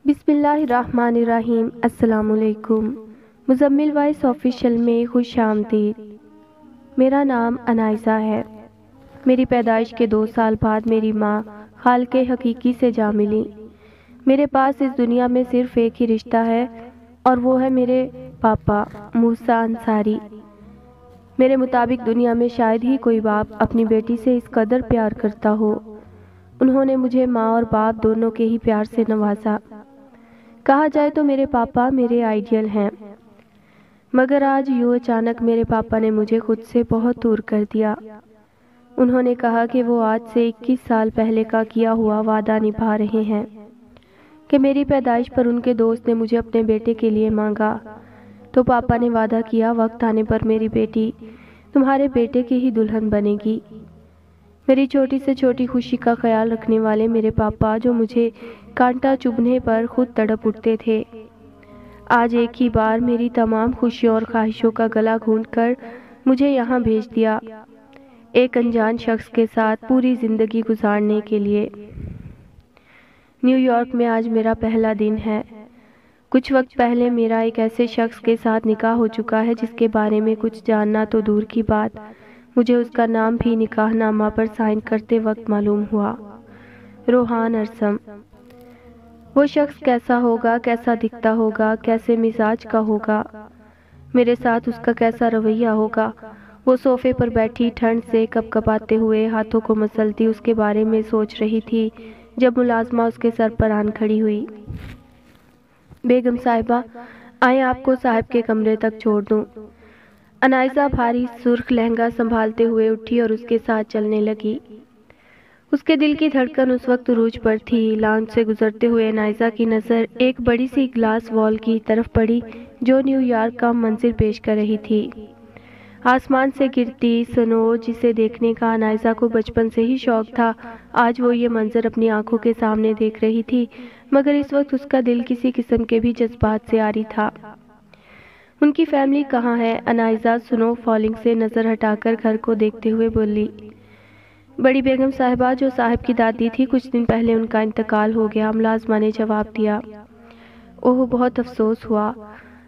بسم اللہ الرحمن الرحیم۔ السلام علیکم۔ مزمل وائس آفیشیل میں خوش آمدید۔ میرا نام انائزہ ہے۔ میری پیدائش کے 2 سال بعد میری ماں خالق حقیقی سے جا ملی۔ میرے پاس اس دنیا میں صرف ایک ہی رشتہ ہے اور وہ ہے میرے پاپا موسیٰ انصاری۔ میرے مطابق دنیا میں شاید ہی کوئی باپ اپنی بیٹی سے اس قدر پیار کرتا ہو۔ انہوں نے مجھے ماں اور باپ دونوں کے ہی پیار سے نوازا۔ کہا جائے تو میرے پاپا میرے آئیڈیل ہیں، مگر آج یوں اچانک میرے پاپا نے مجھے خود سے بہت دور کر دیا۔ انہوں نے کہا کہ وہ آج سے 21 سال پہلے کا کیا ہوا وعدہ نبھا رہے ہیں کہ میری پیدائش پر ان کے دوست نے مجھے اپنے بیٹے کے لیے مانگا تو پاپا نے وعدہ کیا وقت آنے پر میری بیٹی تمہارے بیٹے کی ہی دلہن بنے گی۔ میری چھوٹی سے چھوٹی خوشی کا خیال رکھنے والے میرے پاپا جو مجھے کانٹا چبھنے پر خود تڑپ اٹھتے تھے، آج ایک ہی بار میری تمام خوشیوں اور خواہشوں کا گلا گھونٹ کر مجھے یہاں بھیج دیا، ایک انجان شخص کے ساتھ پوری زندگی گزارنے کے لیے۔ نیو یارک میں آج میرا پہلا دن ہے۔ کچھ وقت پہلے میرا ایک ایسے شخص کے ساتھ نکاح ہو چکا ہے جس کے بارے میں کچھ جاننا تو دور کی بات، مجھے اس کا نام بھی نکاح نامہ پر سائن کرتے وقت معلوم ہوا، روحان ارسم۔ وہ شخص کیسا ہوگا، کیسا دکھتا ہوگا، کیسے مزاج کا ہوگا، میرے ساتھ اس کا کیسا رویہ ہوگا۔ وہ صوفے پر بیٹھی ٹھنڈ سے کپ کپاتے ہوئے ہاتھوں کو مسلتی اس کے بارے میں سوچ رہی تھی جب ملازمہ اس کے سر پر آن کھڑی ہوئی۔ بیگم صاحبہ، آئیں آپ کو صاحب کے کمرے تک چھوڑ دوں۔ انائزہ بھاری سرخ لہنگا سنبھالتے ہوئے اٹھی اور اس کے ساتھ چلنے لگی۔ اس کے دل کی دھڑکن اس وقت عروج پر تھی۔ لانچ سے گزرتے ہوئے انائزہ کی نظر ایک بڑی سی گلاس وال کی طرف پڑی جو نیو یارک کا منظر پیش کر رہی تھی۔ آسمان سے گرتی سنو جسے دیکھنے کا انائزہ کو بچپن سے ہی شوق تھا، آج وہ یہ منظر اپنی آنکھوں کے سامنے دیکھ رہی تھی، مگر اس وقت اس کا دل کسی قسم کے بھی جذبات سے عاری تھا۔ ان کی فیملی کہاں ہے؟ انائزہ سنو فالنگ سے نظر ہٹا کر گھر کو دیکھتے ہوئے بولی۔ بڑی بیگم صاحبہ جو صاحب کی دادی تھی، کچھ دن پہلے ان کا انتقال ہو گیا، ملازمہ نے جواب دیا۔ اوہ، بہت افسوس ہوا۔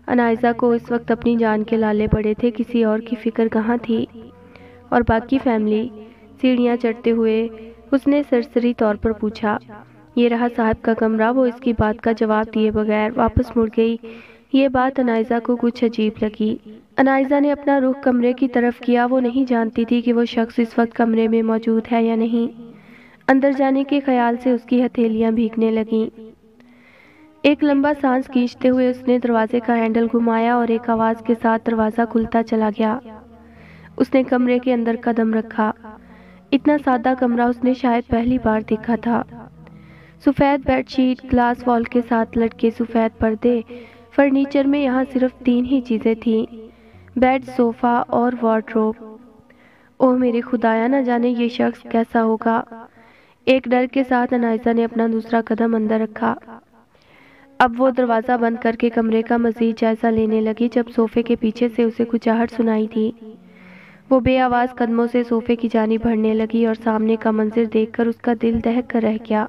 انائزہ کو اس وقت اپنی جان کے لالے پڑے تھے، کسی اور کی فکر کہاں تھی۔ اور باقی فیملی؟ سیڑھیاں چڑھتے ہوئے اس نے سرسری طور پر پوچھا۔ یہ رہا صاحب کا کمرہ۔ وہ اس کی بات کا جواب دیے بغیر واپس مڑ گئی۔ یہ بات انائزہ کو کچھ عجیب لگی۔ انائزہ نے اپنا رخ کمرے کی طرف کیا۔ وہ نہیں جانتی تھی کہ وہ شخص اس وقت کمرے میں موجود ہے یا نہیں۔ اندر جانے کے خیال سے اس کی ہتھیلیاں بھیگنے لگیں۔ ایک لمبا سانس کھینچتے ہوئے اس نے دروازے کا ہینڈل گھمایا اور ایک آواز کے ساتھ دروازہ کھلتا چلا گیا۔ اس نے کمرے کے اندر قدم رکھا۔ اتنا سادہ کمرہ اس نے شاید پہلی بار دیکھا تھا۔ سفید بیڈ شیٹ، گلاس وال کے ساتھ لٹکے سفید پردے، فرنیچر میں یہاں صرف 3 ہی چیزیں تھیں، بیڈ، صوفہ اور وارڈروب۔ اوہ میرے خدایا، نہ جانے یہ شخص کیسا ہوگا۔ ایک ڈر کے ساتھ انائزہ نے اپنا دوسرا قدم اندر رکھا۔ اب وہ دروازہ بند کر کے کمرے کا مزید جائزہ لینے لگی جب صوفے کے پیچھے سے اسے کچھ آہٹ سنائی دی۔ وہ بے آواز قدموں سے صوفے کی جانب بڑھنے لگی اور سامنے کا منظر دیکھ کر اس کا دل دہک کر رہ گیا۔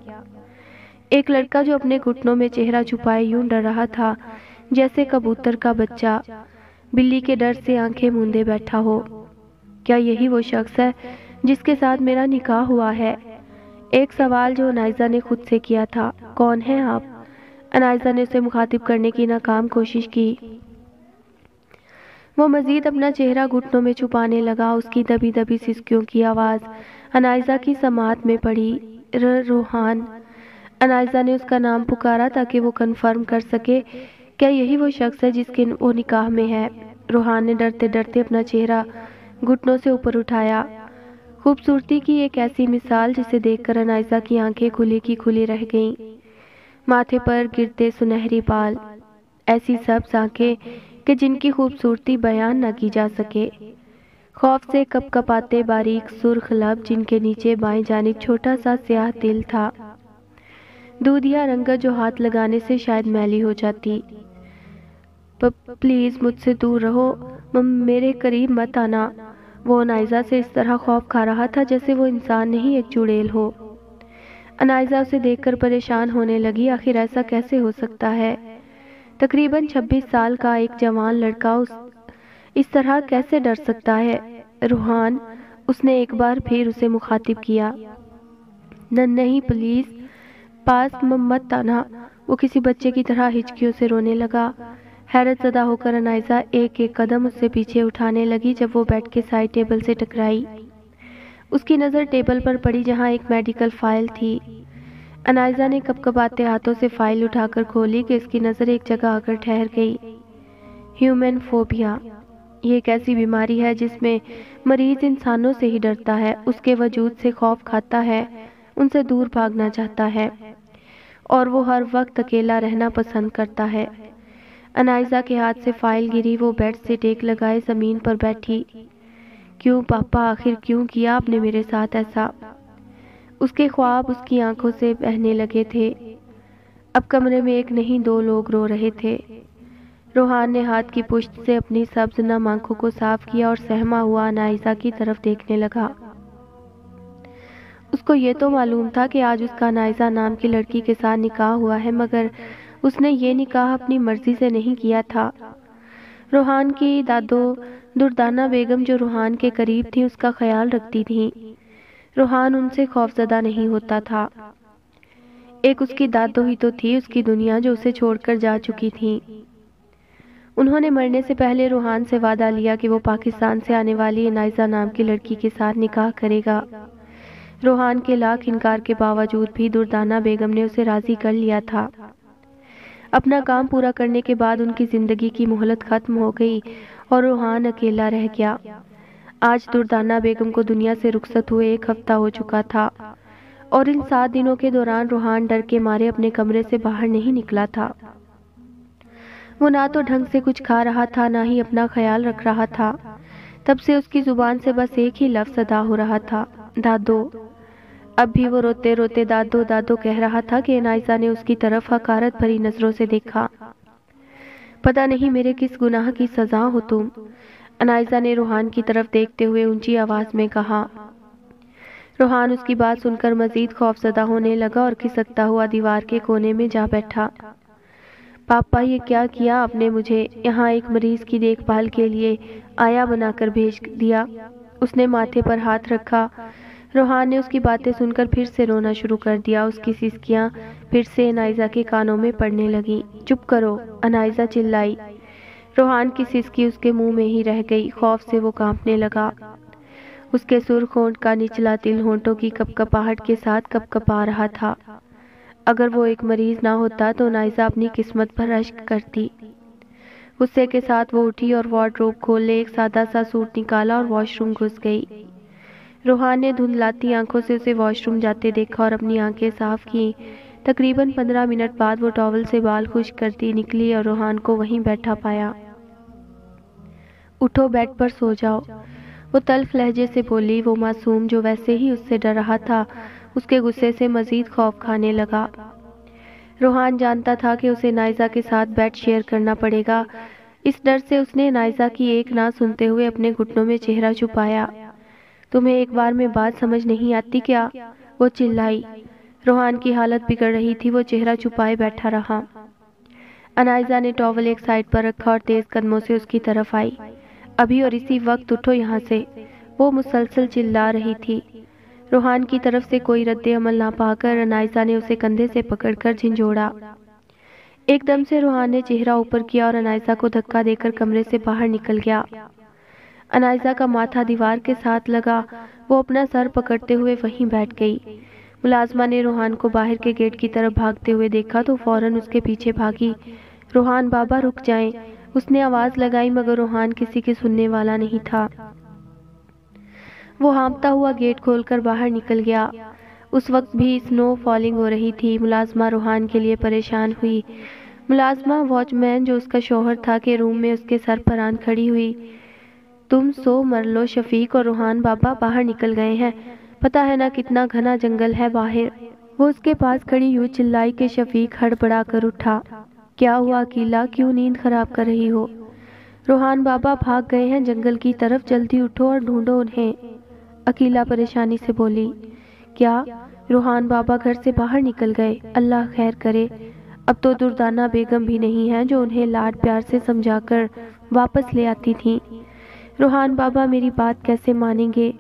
ایک لڑکا جو اپنے گھٹنوں میں چہرہ چھپائے یوں ڈر رہا تھا جیسے کبوتر کا بچہ بلی کے ڈر سے آنکھیں موندے بیٹھا ہو۔ کیا یہی وہ شخص ہے جس کے ساتھ میرا نکاح ہوا ہے؟ ایک سوال جو انائزہ نے خود سے کیا تھا۔ کون ہیں آپ؟ انائزہ نے اسے مخاطب کرنے کی ناکام کوشش کی۔ وہ مزید اپنا چہرہ گھٹنوں میں چھپانے لگا۔ اس کی دبی دبی سسکیوں کی آواز انائزہ کی سماعت میں پڑی۔ روحان۔ انائزہ نے اس کا نام پکارا تاکہ وہ کنفرم کر سکے کیا یہی وہ شخص ہے جس کے وہ نکاح میں ہے۔ روحان نے ڈرتے ڈرتے اپنا چہرہ گھٹنوں سے اوپر اٹھایا۔ خوبصورتی کی ایک ایسی مثال جسے دیکھ کر انائزہ کی آنکھیں کھلی کی کھلی رہ گئیں۔ ماتھے پر گرتے سنہری بال، ایسی سبز آنکھیں کہ جن کی خوبصورتی بیان نہ کی جا سکے، خوف سے کپ کپاتے باریک سرخ لب جن کے نیچے بائیں جانب چھوٹا سا سیاہ تل تھا، دودھیا رنگت جو ہاتھ لگانے سے شاید میلی ہو جاتی۔ پلیز مجھ سے دور رہو، میرے قریب مت آنا۔ وہ انائزہ سے اس طرح خوف کھا رہا تھا جیسے وہ انسان نہیں ایک چڑیل ہو۔ انائزہ اسے دیکھ کر پریشان ہونے لگی، آخر ایسا کیسے ہو سکتا ہے؟ تقریباً 26 سال کا ایک جوان لڑکا اس طرح کیسے ڈر سکتا ہے؟ روحان، اس نے ایک بار پھر اسے مخاطب کیا۔ نہیں پلیز، پاس مت آنا۔ وہ کسی بچے کی طرح ہچکیوں سے رونے لگا۔ حیرت زدہ ہو کر انائزہ ایک ایک قدم اس سے پیچھے اٹھانے لگی جب وہ بیڈ کے سائڈ ٹیبل سے ٹکرائی۔ اس کی نظر ٹیبل پر پڑی جہاں ایک میڈیکل فائل تھی۔ انائزہ نے کپکپاتے ہاتھوں سے فائل اٹھا کر کھولی کہ اس کی نظر ایک جگہ آ کر ٹھہر گئی۔ ہیومن فوبیا، یہ ایک ایسی بیماری ہے جس میں مریض انسانوں سے ہی ڈرتا ہے، اس کے وجود سے خوف کھاتا ہے، ان سے دور بھاگنا چاہتا ہے اور وہ ہر وقت اکیلا رہنا پسند کرتا ہے۔ انائزہ کے ہاتھ سے فائل گری، وہ بیڈ سے ٹیک لگائے زمین پر بیٹھی۔ کیوں پاپا، آخر کیوں کیا آپ نے میرے ساتھ ایسا؟ اس کے خواب اس کی آنکھوں سے بہنے لگے تھے۔ اب کمرے میں ایک نہیں 2 لوگ رو رہے تھے۔ روحان نے ہاتھ کی پشت سے اپنی سبز نم آنکھوں کو صاف کیا اور سہما ہوا انائزہ کی طرف دیکھنے لگا۔ اس کو یہ تو معلوم تھا کہ آج اس کا انائزہ نام کی لڑکی کے ساتھ نکاح ہوا ہے، مگر اس نے یہ نکاح اپنی مرضی سے نہیں کیا تھا۔ روحان کی دادو دردانہ بیگم جو روحان کے قریب تھی اس کا خیال رکھتی تھیں۔ روحان ان سے خوفزدہ نہیں ہوتا تھا۔ ایک اس کی دادو ہی تو تھی اس کی دنیا جو اسے چھوڑ کر جا چکی تھی۔ انہوں نے مرنے سے پہلے روحان سے وعدہ لیا کہ وہ پاکستان سے آنے والی انائزہ نام کی لڑکی کے ساتھ نکاح کرے گا۔ روحان کے لاکھ انکار کے باوجود بھی دردانہ بیگم نے اسے راضی کر لیا تھا۔ اپنا کام پورا کرنے کے بعد ان کی زندگی کی مہلت ختم ہو گئی اور روحان اکیلا رہ گیا۔ آج دردانہ بیگم کو دنیا سے رخصت ہوئے 1 ہفتہ ہو چکا تھا اور ان 7 دنوں کے دوران روحان ڈر کے مارے اپنے کمرے سے باہر نہیں نکلا تھا۔ وہ نہ تو ڈھنگ سے کچھ کھا رہا تھا، نہ ہی اپنا خیال رکھ رہا تھا۔ تب سے اس کی زبان سے بس ایک ہی لفظ ادا ہو رہا تھا، دادو۔ اب بھی وہ روتے روتے دادو دادو کہہ رہا تھا کہ انائزہ نے اس کی طرف حقارت بھری نظروں سے دیکھا۔ پتہ نہیں میرے کس گناہ کی سزا ہو تم، انائزہ نے روحان کی طرف دیکھتے ہوئے اونچی آواز میں کہا۔ روحان اس کی بات سن کر مزید خوفزدہ ہونے لگا اور کھسکتا ہوا دیوار کے کونے میں جا بیٹھا۔ پاپا، یہ کیا کیا آپ نے مجھے؟ یہاں ایک مریض کی دیکھ بھال کے لیے آیا بنا کر بھیج دیا۔ اس نے ماتھے پر ہاتھ رکھا۔ روحان نے اس کی باتیں سن کر پھر سے رونا شروع کر دیا۔ اس کی سسکیاں پھر سے انائزہ کے کانوں میں پڑنے لگیں۔ چپ کرو، انائزہ چلائی۔ روحان کی سسکی اس کے منہ میں ہی رہ گئی۔ خوف سے وہ کانپنے لگا۔ اس کے سرخ ہونٹ کا نچلا تل ہونٹوں کی کپکپاہٹ کے ساتھ کپکپا رہا تھا۔ اگر وہ ایک مریض نہ ہوتا تو انائزہ اپنی قسمت پر رشک کرتی۔ غصے کے ساتھ وہ اٹھی اور وارڈروب کھولے ایک سادہ سا سوٹ نکالا اور واش روم گھس گئی۔ روحان نے دھندلاتی آنکھوں سے اسے واش روم جاتے دیکھا اور اپنی آنکھیں صاف کی۔ تقریباً 15 منٹ بعد وہ ٹاول سے بال خشک کرتی نکلی اور روحان کو وہیں بیٹھا پایا۔ اٹھو، بیڈ پر سو جاؤ، وہ تلخ لہجے سے بولی۔ وہ معصوم جو ویسے ہی اس سے ڈر رہا تھا اس کے غصے سے مزید خوف کھانے لگا۔ روحان جانتا تھا کہ اسے انائزہ کے ساتھ بیڈ شیئر کرنا پڑے گا۔ اس ڈر سے اس نے انائزہ کی ایک نہ سنتے ہوئے اپنے گھٹنوں میں چہرہ چھپایا۔ تمہیں ایک بار میں بات سمجھ نہیں آتی کیا؟ وہ چلائی۔ روحان کی حالت بگڑ رہی تھی، وہ چہرہ چھپائے بیٹھا رہا۔ انائزہ نے ٹاول ایک سائڈ پر رکھا اور تیز قدموں سے اس کی طرف آئی۔ ابھی اور اسی وقت اٹھو یہاں سے، وہ مسلسل چلا رہی تھی۔ روحان کی طرف سے کوئی رد عمل نہ پا کر انائزہ نے اسے کندھے سے پکڑ کر جھنجھوڑا۔ ایک دم سے روحان نے چہرہ اوپر کیا اور انائزہ کو دھکا دے کر کمرے سے باہر نکل گیا۔ انائزہ کا ماتھا دیوار کے ساتھ لگا، وہ اپنا سر پکڑتے ہوئے وہیں بیٹھ گئی۔ ملازمہ نے روحان کو باہر کے گیٹ کی طرف بھاگتے ہوئے دیکھا تو فوراً اس کے پیچھے بھاگی۔ روحان بابا رک جائیں، اس نے آواز لگائی مگر روحان کسی کی سننے والا نہیں تھا۔ وہ ہانپتا ہوا گیٹ کھول کر باہر نکل گیا۔ اس وقت بھی سنو فالنگ ہو رہی تھی۔ ملازمہ روحان کے لیے پریشان ہوئی۔ ملازمہ واچ مین جو اس کا شوہر تھا کے روم میں اس کے سر پر آن کھڑی ہوئی۔ تم سو مر لو، شفیق اور روحان بابا باہر نکل گئے ہیں، پتہ ہے نا کتنا گھنا جنگل ہے باہر۔ وہ اس کے پاس کھڑی یوں چلائی کہ شفیق ہڑبڑا کر اٹھا۔ کیا ہوا عقیلہ، کیوں نیند خراب کر رہی ہو؟ روحان بابا بھاگ گئے ہیں جنگل کی طرف، جلدی اٹھو اور ڈھونڈو انہیں، عقیلہ پریشانی سے بولی۔ کیا؟ روحان بابا گھر سے باہر نکل گئے۔ اللہ خیر کرے، اب تو دردانہ بیگم بھی نہیں ہیں جو انہیں لاڈ پیار سے سمجھا کر واپس لے آتی تھیں۔ روحان بابا میری بات کیسے مانیں گے؟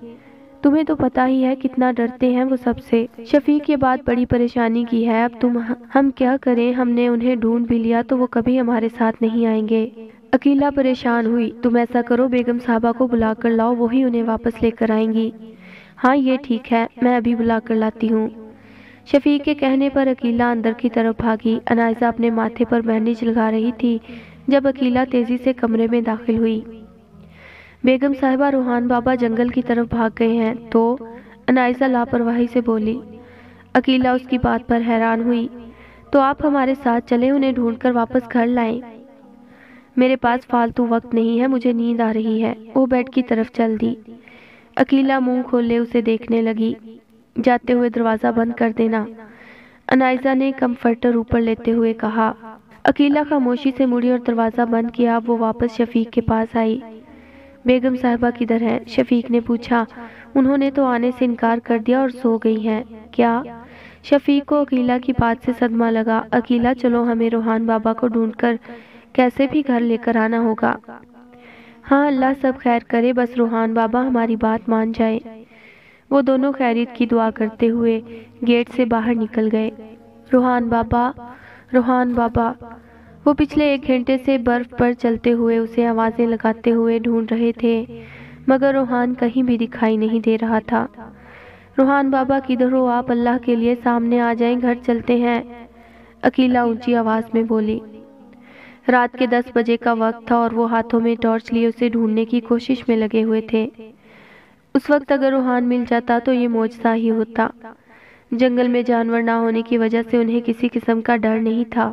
تمہیں تو پتہ ہی ہے کتنا ڈرتے ہیں وہ سب سے۔ شفیق یہ بات بڑی پریشانی کی ہے، اب ہم کیا کریں؟ ہم نے انہیں ڈھونڈ بھی لیا تو وہ کبھی ہمارے ساتھ نہیں آئیں گے۔ عقیلہ پریشان ہوئی۔ تم ایسا کرو، بیگم صاحبہ کو بلا کر لاؤ، وہی انہیں واپس لے کر آئیں گی۔ ہاں یہ ٹھیک ہے، میں ابھی بلا کر لاتی ہوں۔ شفیق کے کہنے پر عقیلہ اندر کی طرف بھاگی۔ انائزہ اپنے ماتھے پر بینڈیج لگا رہی تھی جب عقیلہ تیزی سے کمرے میں داخل ہوئی۔ بیگم صاحبہ، روحان بابا جنگل کی طرف بھاگ گئے ہیں تو؟ انائزہ لاپرواہی سے بولی۔ عقیلہ اس کی بات پر حیران ہوئی۔ تو آپ ہمارے ساتھ چلیں، انہیں ڈھونڈ کر واپس گھر لائیں۔ میرے پاس فالتو وقت نہیں ہے، مجھے نیند آ رہی ہے۔ وہ بیڈ کی طرف چل دی۔ عقیلہ منہ کھولے اسے دیکھنے لگی۔ جاتے ہوئے دروازہ بند کر دینا، انائزہ نے کمفرٹر اوپر لیتے ہوئے کہا۔ عقیلہ خاموشی سے مڑی اور دروازہ بند کیا۔ وہ واپس شفیق کے پاس آئی۔ بیگم صاحبہ کدھر ہیں؟ شفیق نے پوچھا۔ انہوں نے تو آنے سے انکار کر دیا اور سو گئی ہیں۔ کیا؟ شفیق کو عقیلہ کی بات سے صدمہ لگا۔ عقیلہ چلو، ہمیں روحان بابا کو ڈھونڈ کر کیسے بھی گھر لے کر آنا ہوگا۔ ہاں اللہ سب خیر کرے، بس روحان بابا ہماری بات مان جائے۔ وہ دونوں خیریت کی دعا کرتے ہوئے گیٹ سے باہر نکل گئے۔ روحان بابا، روحان بابا، وہ پچھلے 1 گھنٹے سے برف پر چلتے ہوئے اسے آوازیں لگاتے ہوئے ڈھونڈ رہے تھے، مگر روحان کہیں بھی دکھائی نہیں دے رہا تھا۔ روحان بابا کدھر ہو آپ؟ اللہ کے لیے سامنے آ جائیں، گھر چلتے ہیں، عقیلہ اونچی آواز میں بولی۔ رات کے 10 بجے کا وقت تھا اور وہ ہاتھوں میں ٹارچ لیے اسے ڈھونڈنے کی کوشش میں لگے ہوئے تھے۔ اس وقت اگر روحان مل جاتا تو یہ معجزہ ہی ہوتا۔ جنگل میں جانور نہ ہونے کی وجہ سے انہیں کسی قسم کا ڈر نہیں تھا۔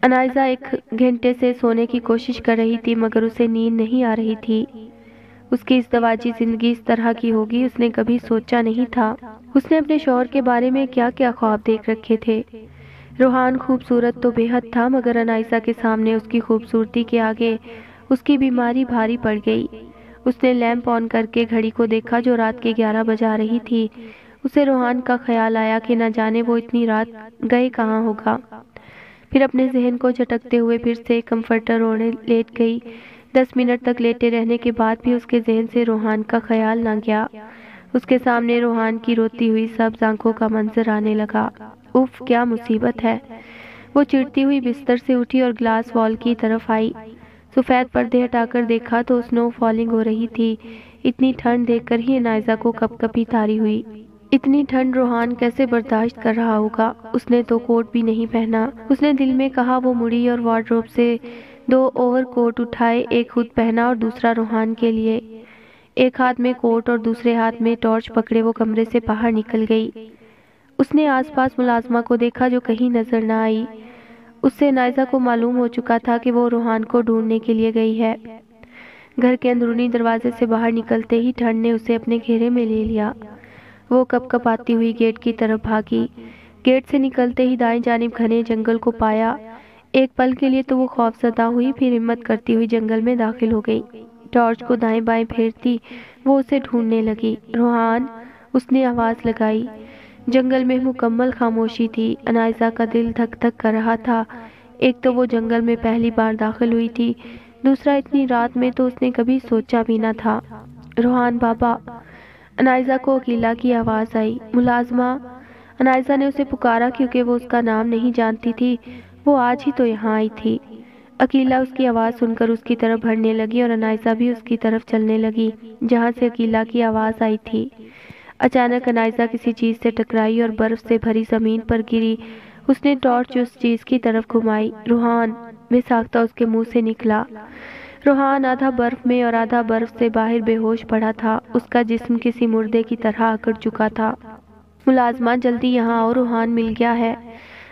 انائزہ 1 گھنٹے سے سونے کی کوشش کر رہی تھی مگر اسے نیند نہیں آ رہی تھی۔ اس کی ازدواجی زندگی اس طرح کی ہوگی اس نے کبھی سوچا نہیں تھا۔ اس نے اپنے شوہر کے بارے میں کیا کیا خواب دیکھ رکھے تھے۔ روحان خوبصورت تو بے حد تھا مگر انائزہ کے سامنے اس کی خوبصورتی کے آگے اس کی بیماری بھاری پڑ گئی۔ اس نے لیمپ آن کر کے گھڑی کو دیکھا جو رات کے 11 بجا رہی تھی۔ اسے روحان کا خیال آیا کہ نہ جانے وہ اتنی رات گئے کہاں ہوگا۔ پھر اپنے ذہن کو جھٹکتے ہوئے پھر سے کمفرٹر اوڑھے لیٹ گئی۔ 10 منٹ تک لیٹے رہنے کے بعد بھی اس کے ذہن سے روحان کا خیال نہ گیا۔ اس کے سامنے روحان کی روتی ہوئی سبز آنکھوں کا منظر آنے لگا۔ اف، کیا مصیبت ہے! وہ چڑھتی ہوئی بستر سے اٹھی اور گلاس وال کی طرف آئی۔ سفید پردے ہٹا کر دیکھا تو سنو فالنگ ہو رہی تھی۔ اتنی ٹھنڈ دیکھ کر ہی انائزہ کو کپ کپی طاری ہوئی۔ اتنی ٹھنڈ روحان کیسے برداشت کر رہا ہوگا؟ اس نے تو کوٹ بھی نہیں پہنا۔ اس نے دل میں کہا۔ وہ مڑی اور وارڈروب سے 2 اوور کوٹ اٹھائے، ایک خود پہنا اور دوسرا روحان کے لیے۔ ایک ہاتھ میں کوٹ اور دوسرے ہاتھ میں ٹارچ پکڑے وہ کمرے سے باہر نکل گئی۔ اس نے آس پاس ملازمہ کو دیکھا جو کہیں نظر نہ آئی۔ اس سے انائزہ کو معلوم ہو چکا تھا کہ وہ روحان کو ڈھونڈنے کے لیے گئی ہے۔ گھر کے اندرونی دروازے سے باہر نکلتے ہی ٹھنڈ نے اسے اپنے گھیرے میں لے لیا۔ وہ کپ کپ آتی ہوئی گیٹ کی طرف بھاگی۔ گیٹ سے نکلتے ہی دائیں جانب گھنے جنگل کو پایا۔ ایک پل کے لیے تو وہ خوف زدہ ہوئی، پھر ہمت کرتی ہوئی جنگل میں داخل ہو گئی۔ ٹارچ کو دائیں بائیں پھیرتی وہ اسے ڈھونڈنے لگی۔ روحان، اس نے آواز لگائی۔ جنگل میں مکمل خاموشی تھی۔ انائزہ کا دل دھک دھک کر رہا تھا۔ ایک تو وہ جنگل میں پہلی بار داخل ہوئی تھی، دوسرا اتنی رات میں تو اس نے کبھی سوچا بھی نہ تھا۔ روحان بابا، انائزہ کو عقیلہ کی آواز آئی۔ ملازمہ، انائزہ نے اسے پکارا کیونکہ وہ اس کا نام نہیں جانتی تھی۔ وہ آج ہی تو یہاں آئی تھی۔ عقیلہ اس کی آواز سن کر اس کی طرف بڑھنے لگی اور انائزہ بھی اس کی طرف چلنے لگی جہاں سے عقیلہ کی آواز آئی تھی۔ اچانک انائزہ کسی چیز سے ٹکرائی اور برف سے بھری زمین پر گری۔ اس نے ٹارچ اس چیز کی طرف گھمائی۔ روحان، بے ساختہ اس کے منہ سے نکلا۔ روحان آدھا برف میں اور آدھا برف سے باہر بے ہوش پڑا تھا۔ اس کا جسم کسی مردے کی طرح اکڑ چکا تھا۔ ملازمہ، جلدی یہاں آؤ، روحان مل گیا ہے،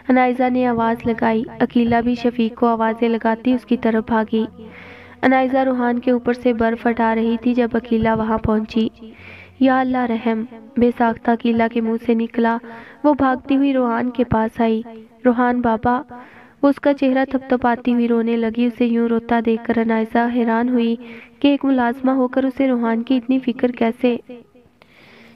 انائزہ نے آواز لگائی۔ عقیلہ بھی شفیق کو آوازیں لگاتی اس کی طرف بھاگی۔ انائزہ روحان کے اوپر سے برف ہٹا رہی تھی جب عقیلہ وہاں پہنچی۔ یا اللہ رحم، بے ساختہ عقیلہ کے منہ سے نکلا۔ وہ بھاگتی ہوئی روحان کے پاس آئی۔ روحان بابا، وہ اس کا چہرہ تھپتھپاتی ہوئی رونے لگی۔ اسے یوں روتا دیکھ کر انائزہ حیران ہوئی کہ ایک ملازمہ ہو کر اسے روحان کی اتنی فکر کیسے؟